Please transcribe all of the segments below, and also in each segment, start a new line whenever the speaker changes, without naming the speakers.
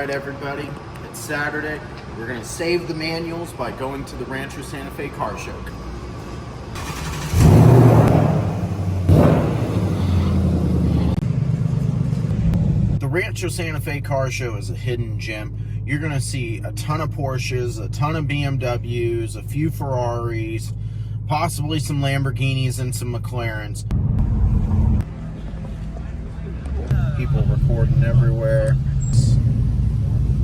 right, everybody, it's Saturday. We're going to save the manuals by going to the Rancho Santa Fe car show. The Rancho Santa Fe car show is a hidden gem. You're going to see a ton of Porsches, a ton of BMWs, a few Ferraris, possibly some Lamborghinis and some McLarens. People recording everywhere.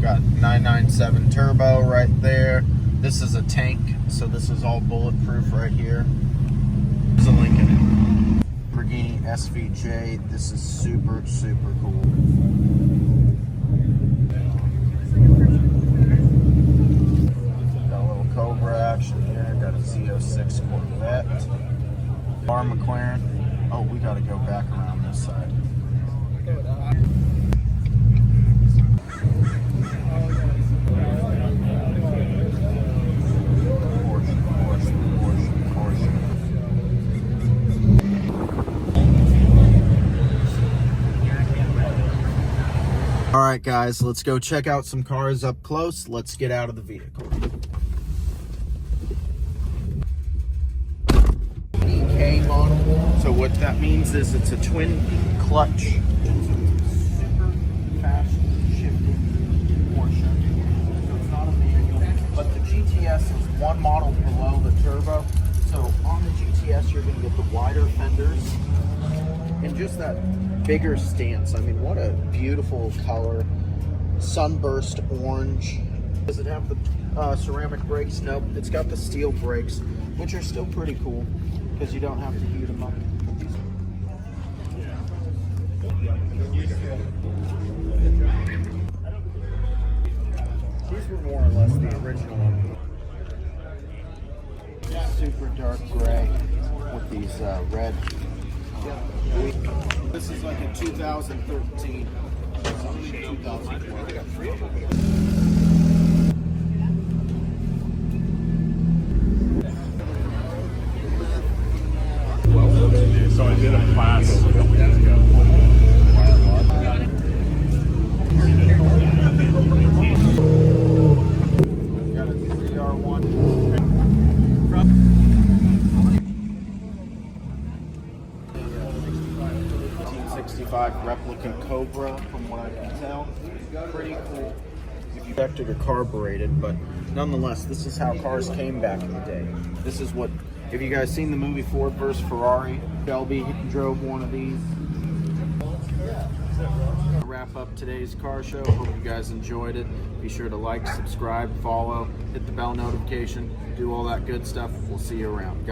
Got 997 turbo right there. This is a tank, so this is all bulletproof right here. There's a Lincoln Lamborghini SVJ. This is super cool. Got a little Cobra action here. Got a Z06 Corvette. Our McLaren. Oh, we got to go back around this side. All right, guys, let's go check out some cars up close. Let's get out of the vehicle. EK model. So what that means is it's a twin clutch. Super fast shifting Porsche. So it's not a manual, but the GTS is one model below the turbo. So on the GTS, you're going to get the wider fenders and just that bigger stance. I mean, what a beautiful color. Sunburst orange. Does it have the ceramic brakes? Nope. It's got the steel brakes, which are still pretty cool because you don't have to heat them up. These were more or less the original one. Super dark gray with these red. This is like a 2013, 2012.
So I did a class a couple years ago.
Got a 3R1. 65 replicant Cobra, from what I can tell. Pretty cool. Injected or carbureted, but nonetheless, this is how cars came back in the day. This is what, if you guys seen the movie Ford vs. Ferrari, Shelby drove one of these. To wrap up today's car show. Hope you guys enjoyed it. Be sure to like, subscribe, follow, hit the bell notification, do all that good stuff. We'll see you around.